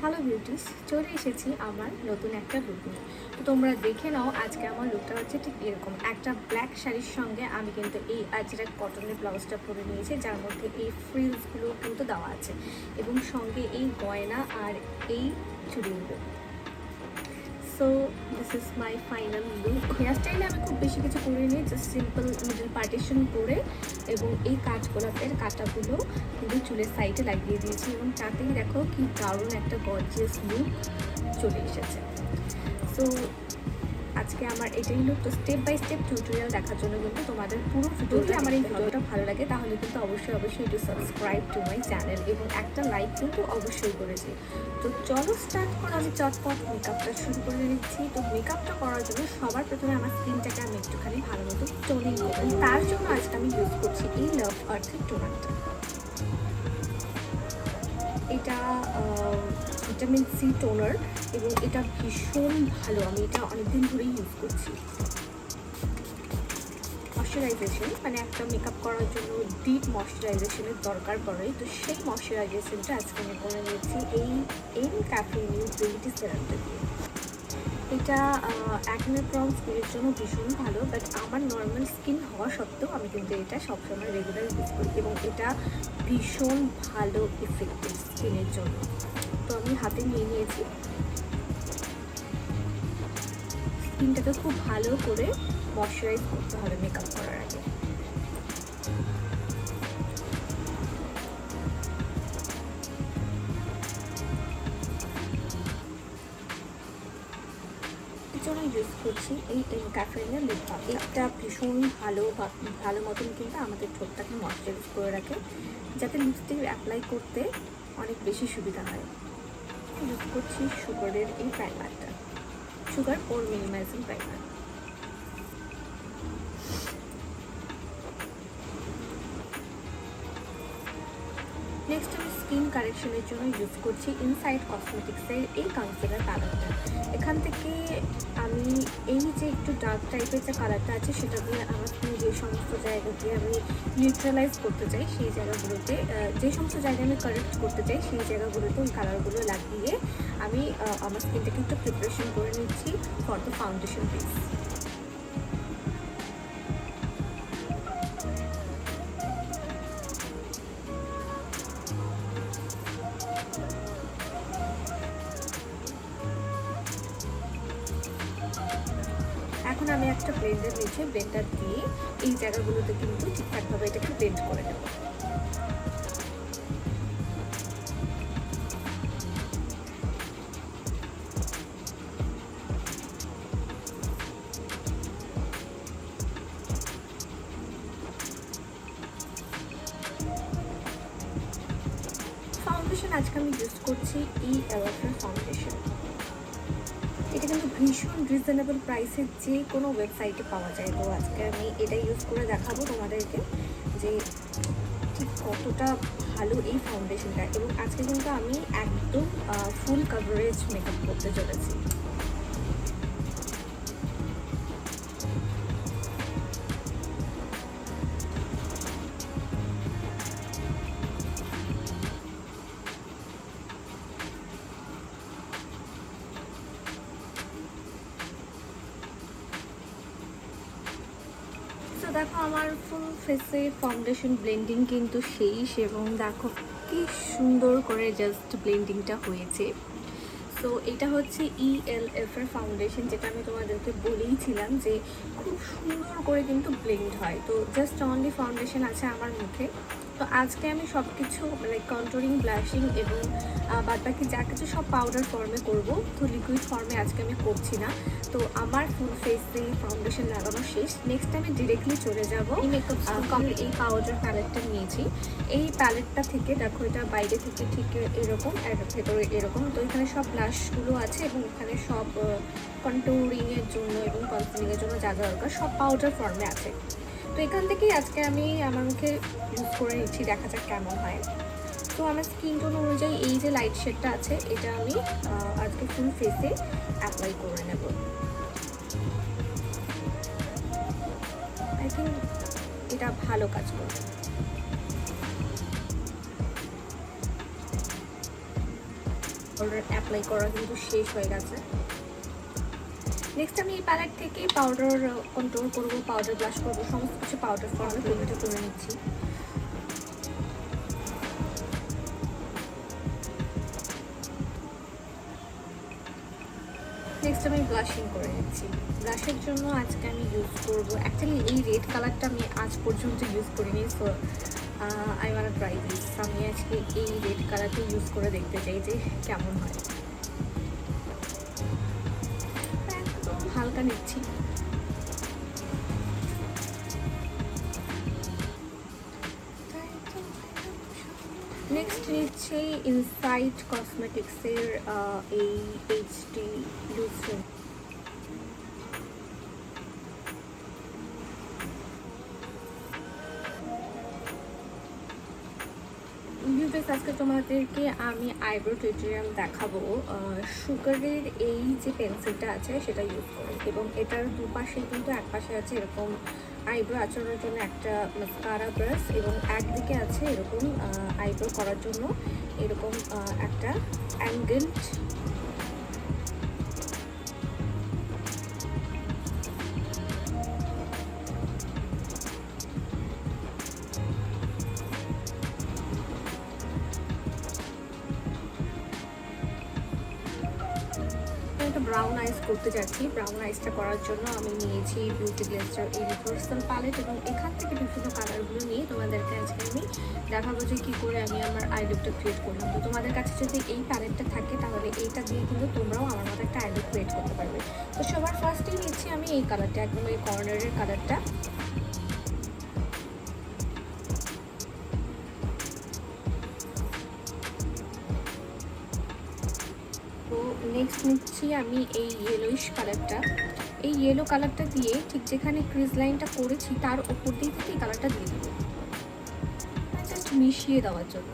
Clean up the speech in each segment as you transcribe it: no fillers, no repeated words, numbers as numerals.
Hello beauties, চলে এসেছি আমার নতুন একটা লুক নিয়ে। তো তোমরা দেখে নাও, আজকে আমার লুকটা হচ্ছে ঠিক এরকম একটা ব্ল্যাক শাড়ির সঙ্গে আমি কিন্তু এই আজরাক কটনের ব্লাউজটা পরে নিয়েছি, যার মধ্যে এই ফ্রিলসগুলো কিন্তু দেওয়া আছে এবং সঙ্গে এই গয়না আর এই চুড়িগুলো। So this is my final look. Hair স্টাইলে আমি খুব বেশি কিছু করিনি, জাস্ট সিম্পল মিডল পার্টিশন করে এবং এই কাঁচগোলাপের কাঁটাগুলো কিন্তু চুলের সাইডে লাগিয়ে দিয়েছি এবং তাতেই দেখো কি দারুণ একটা গর্জিয়াস লুক চলে এসেছে। সো আজকে আমার এটাই লুক। তো স্টেপ বাই স্টেপ টিউটোরিয়াল দেখার জন্য কিন্তু তোমাদের পুরো যদি আমার এই ভিডিওটা ভালো লাগে তাহলে কিন্তু অবশ্যই একটু সাবস্ক্রাইব টু মাই চ্যানেল এবং একটা লাইক কিন্তু অবশ্যই করেছি। তো চলো স্টার্ট করে আমি চটপট মেকআপটা শুরু করে নিচ্ছি। তো মেকআপটা করার জন্য সবার প্রথমে আমার স্কিনটাকে আমি একটুখানি ভালো মতো টোনিং করবো। তার জন্য আজকে আমি ইউজ করছি এই লাভ আর্থের টোনারটা। এটা ভিটামিন সি টোনার এবং এটা ভীষণ ভালো, আমি এটা অনেকদিন ধরেই ইউজ করছি। ময়শ্চারাইজেশন মানে একটা মেকআপ করার জন্য ডিপ ময়শ্চারাইজেশনের দরকার পড়ে, তো সেই ময়শ্চারাইজেশনটা আজকে আমি করে নিয়েছি এই ক্যাফেইন বিউটি সেরামটা দিয়ে। এটা অ্যাকনে প্রন স্কিনের জন্য ভীষণ ভালো, বাট আমার নর্মাল স্কিন হওয়া সত্ত্বেও আমি কিন্তু এটা সবসময় রেগুলার ইউজ করি এবং এটা ভীষণ ভালো ইফেক্টিভ স্কিনের জন্য। তো আমি হাতে নিয়ে নিয়েছি, স্কিনটাকে খুব ভালো করে ময়শ্চারাইজ করতে হবে মেকআপ করার আগে। জন্য ইউজ করছি এই ক্যাফেইনের লিপ বাম। এটা ভীষণ ভালো মতন কিন্তু আমাদের ঠোঁটটাকে ময়শ্চারাইজ করে রাখে, যাতে লিপস্টিক অ্যাপ্লাই করতে অনেক বেশি সুবিধা হয়। ইউজ করছি সুগারের এই প্রাইমারটা, sugar pore minimizing primer. Next আমি স্কিন কারেকশনের জন্য ইউজ করছি ইনসাইড কসমেটিক্সের এই কনসিলার কালারটা। এখান থেকে আমি এই যে একটু ডার্ক টাইপের যে কালারটা আছে সেটা দিয়ে আমার স্কিন যে সমস্ত জায়গা দিয়ে আমি নিউট্রালাইজ করতে চাই সেই জায়গাগুলোতে, যে সমস্ত জায়গায় আমি কারেক্ট করতে চাই সেই জায়গাগুলোতে ওই কালারগুলো লাগিয়ে আমি আমার স্কিনটাকে একটু প্রিপারেশন করে নিচ্ছি ফর দ্য ফাউন্ডেশন বেস। এখন আমি একটা ব্লেন্ডার নিয়েছি, ব্লেন্ডার দিয়ে এই জায়গাগুলোতে কিন্তু ঠিকঠাকভাবে এটাকে ব্লেন্ড করে নেব। ফাউন্ডেশন আজকে আমি ইউজ করছি এলএফের ফাউন্ডেশন। এটা কিন্তু ভীষণ রিজনেবল প্রাইসে যে কোনো ওয়েবসাইটে পাওয়া যায়। তো আজকে আমি এটা ইউজ করে দেখাবো তোমাদেরকে যে ঠিক কতটা ভালো এই ফাউন্ডেশনটা, এবং আজকে কিন্তু আমি একদম ফুল কভারেজ মেকআপ করতে চলেছি। তো দেখো আমার ফুল ফেসে ফাউন্ডেশন ব্লেন্ডিং কিন্তু শেষ এবং দেখো কি সুন্দর করে জাস্ট ব্লেন্ডিংটা হয়েছে। সো এটা হচ্ছে ELF এর ফাউন্ডেশন, যেটা আমি তোমাদেরকে বলেইছিলাম যে খুব সুন্দর করে কিন্তু ব্লেন্ড হয়। তো জাস্ট অনলি ফাউন্ডেশন আছে আমার মুখে। তো আজকে আমি সব কিছু লাইক কন্ট্রোলিং, ব্লাশিং এবং বাদবাকি যা কিছু সব পাউডার ফর্মে করব, তো লিকুইড ফর্মে আজকে আমি করছি না। তো আমার ফুল ফেসে ফাউন্ডেশন লাগানো শেষ। নেক্সট আমি ডিরেক্টলি চলে যাব এই মেকআপ এই পাউডার প্যালেটটা নিয়েছি। এই প্যালেটটা থেকে দেখো এটা বাইরে থেকে ঠিক এরকম আর ভেতরে এরকম। তো এখানে সব ব্লাশগুলো আছে এবং এখানে সব কন্ট্রোলিংয়ের জন্য এবং কনসিলিংয়ের জন্য যা দরকার সব পাউডার ফর্মে আছে। তো এখান থেকেই আজকে আমি আমার মুখে ইউজ করে নিচ্ছি, দেখা যাক কেমন হয়। তো আমার স্কিন টোন অনুযায়ী এই যে লাইট শেডটা আছে এটা আমি আজকে ফুল ফেসে অ্যাপ্লাই করে নেব। আই থিঙ্ক এটা ভালো কাজ করবে। তো দেখো আমার ফুল ফেসে ফাউন্ডেশন লাগানো শেষ এবং আমি ডিরেক্টলি চলে যাব এই মেকআপ কমপ্লিট এই পাউডার প্যালেটটা নিয়েছি। এই প্যালেটটা থেকে দেখো এটা বাইরে থেকে ঠিক এরকম আর ভেতরে এরকম। তো এখানে সব ব্লাশগুলো আছে এবং এখানে সব কন্ট্রোলিংয়ের জন্য এবং কনসিলিংয়ের জন্য যা দরকার সব পাউডার ফর্মে আছে। তো এখান থেকেই আজকে আমি আমার মুখে ইউজ করে নিচ্ছি, দেখা যাক কেমন হয়। তো আমার স্কিন টোন অনুযায়ী এই যে লাইট শেডটা আছে এটা আমি ফুল ফেসে অ্যাপ্লাই করে নেব। পাউডার অ্যাপ্লাই করা কিন্তু শেষ হয়ে গেছে। নেক্সট আমি এই প্যালেট থেকে পাউডার কন্ট্রোল করব, পাউডার ব্লাশ করব, সমস্ত কিছু পাউডার ফর্মে পরিণত করে নিচ্ছি। নেক্সট আমি ব্লাশিং করে নিচ্ছি। ব্লাশের জন্য আজকে আমি ইউজ করব, অ্যাকচুয়ালি এই রেড কালারটা আমি আজ পর্যন্ত ইউজ করিনি, so I want try this. আমি আজকে এই রেড কালারটা ইউজ করে দেখতে চাই যে কেমন হয়। একদম হালকা নিচ্ছি। নেক্সট নিচ্ছি ইনসাইড কসমেটিক্সের এই এইচডি লুজ। আজকে তোমাদেরকে আমি আইব্রো টিউটোরিয়াল দেখাবো সুগারের এই যে পেন্সিলটা আছে সেটা ইউজ করে, এবং এটার দুপাশে কিন্তু এক পাশে আছে এরকম আইব্রো আঁচড়ানোর জন্য একটা মাস্কারা ব্রাশ, এবং একদিকে আছে এরকম আইব্রো করার জন্য এরকম একটা অ্যাঙ্গেলড ব্রাউন আইস করতে যাচ্ছি। ব্রাউন আইসটা করার জন্য আমি নিয়েছি বিউটি ব্লেন্ডার ইউনিভার্সাল প্যালেট, এবং এখান থেকে বিভিন্ন কালারগুলো নিয়ে তোমাদেরকে আজকে আমি দেখাবো যে কী করে আমি আমার আই লুকটা ক্রিয়েট করলাম। তো তোমাদের কাছে যদি এই প্যালেটটা থাকে তাহলে এইটা দিয়ে কিন্তু তোমরাও আমার মতো একটা আই লুক ক্রিয়েট করতে পারবে। তো সবার ফার্স্টেই নিচ্ছি আমি এই কালারটা, একদম এই কর্নারের কালারটা। তো নেক্সট নিচ্ছি আমি এই ইয়েলোইশ কালারটা। এই ইয়েলো কালারটা দিয়ে ঠিক যেখানে ক্রিজ লাইনটা করেছি তার ওপর দিয়ে থেকে এই কালারটা দিয়ে দেবো, জাস্ট মিশিয়ে দেওয়ার জন্য।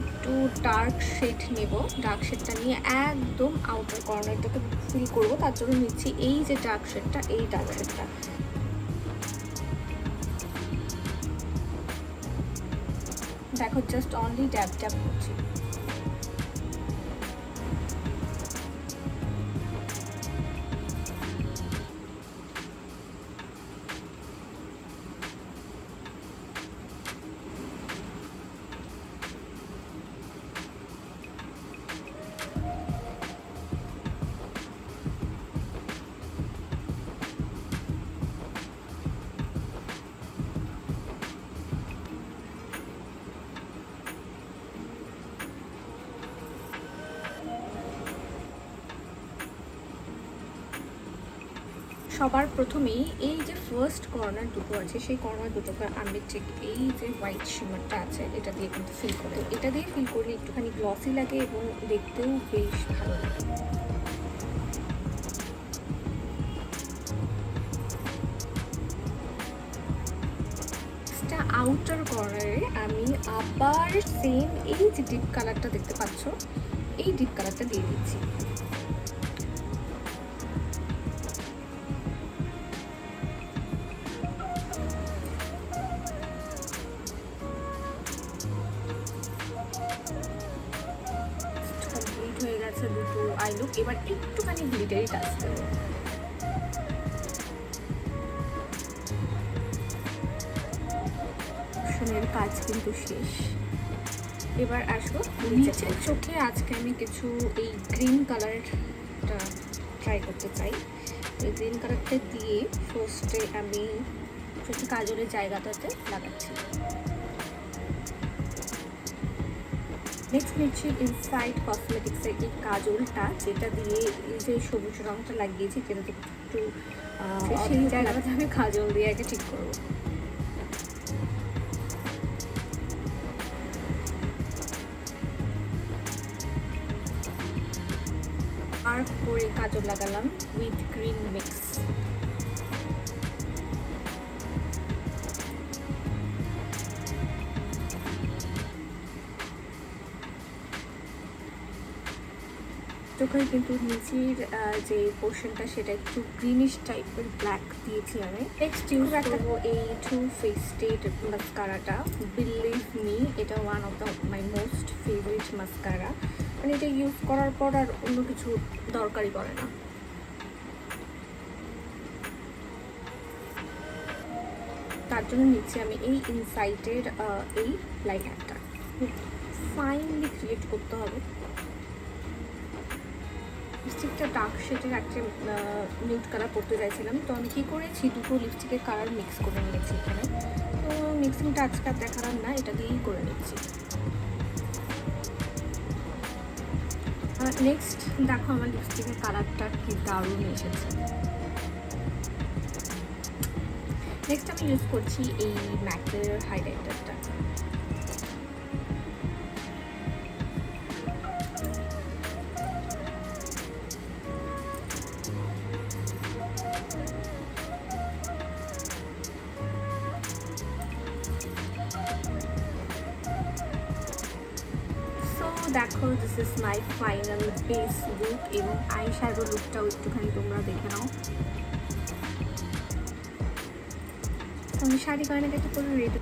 একটু ডার্ক শেড নেব, ডার্ক শেডটা নিয়ে একদম আউটার কর্নারটাকে ফিল করবো, তার জন্য নিচ্ছি এই যে ডার্ক শেডটা, এই ডার্ক শেডটা। দেখো জাস্ট অনলি ড্যাব ড্যাব করছি। সবার প্রথমেই এই যে ফার্স্ট কর্নার দুটো আছে সেই কর্নার দুটোকে আমি ঠিক এই যে হোয়াইট শিমারটা আছে এটা দিয়ে কিন্তু ফিল করে, এটা দিয়ে ফিল করলে একটুখানি গ্লসি লাগে এবং দেখতেও বেশ ভালো লাগে। আউটার কর্নারে আমি আবার সেম এই যে ডিপ কালারটা দেখতে পাচ্ছ, এই ডিপ কালারটা দিয়ে দিচ্ছি। হয়ে গেছে দুটো আই লুক। এবার একটুখানি গ্লিটারি টাচ দেবো। অপশনের কাজ কিন্তু শেষ। এবার আসবো নিচের চোখে। আজকে আমি কিছু এই গ্রিন কালারটা ট্রাই করতে চাই। এই গ্রিন কালারটা দিয়ে ফার্স্টে আমি চোখে কাজলের জায়গাটাতে লাগাচ্ছি। নেক্সট নিচ্ছি ইনসাইড কসমেটিক্সের এই কাজলটা, যেটা দিয়ে এই যে সবুজ রঙটা লাগিয়েছি যেটাতে একটু সেই জায়গাটাতে আমি কাজল দিয়ে আগে ঠিক করবো। আর করে কাজল লাগালাম উইথ গ্রিন মিক্স। চোখের কিন্তু নিচের যে পোর্শনটা সেটা একটু গ্রিনিশ টাইপের ব্ল্যাক দিয়েছি আমি। নেক্সট ইউজ করবো এই টু ফেস্টেড মাস্কারাটা। বিলিভ মি, এটা one of the my most favourite mascara. মানে এটা ইউজ করার পর আর অন্য কিছু দরকারই পড়ে না। তার জন্য নিচ্ছি আমি এই ইনসাইটের এই লাইনারটা। ফাইনলি ক্রিয়েট করতে হবে। লিপস্টিকটা ডার্ক শেডের একটা নিউড কালার করতে চাইছিলাম, তো আমি কী করেছি দুটো লিপস্টিকের কালার মিক্স করে নিয়েছি এখানে। তো মিক্সিংটা আজকে আর দেখালাম না, এটা দিয়েই করে নিচ্ছি। নেক্সট দেখো আমার লিপস্টিকের কালারটা কি দারুণ এসেছে। নেক্সট আমি ইউজ করছি এই ম্যাকের হাইলাইটারটা। দেখো, this is my final base look, এবং আই শ্যাডো লুকটাও একটুখানি তোমরা দেখে নাও। আমি শাড়ি গয়নাটা একটু করে রেডি।